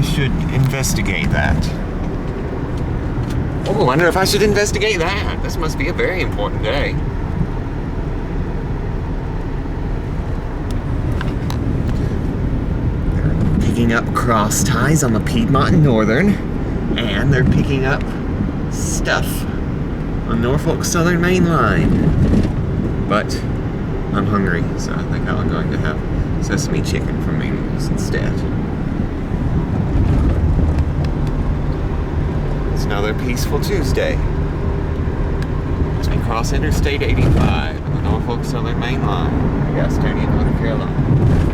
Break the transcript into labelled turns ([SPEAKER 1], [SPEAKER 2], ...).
[SPEAKER 1] should investigate that. Oh, I wonder if I should investigate that. This must be a very important day. They're picking up cross ties on the Piedmont and Northern, and they're picking up stuff on Norfolk Southern Main Line. But I'm hungry, so I think I'm going to have sesame chicken from McDonald's instead. It's another peaceful Tuesday as we cross Interstate 85 on the Norfolk Southern Main Line, Gastonia, North Carolina.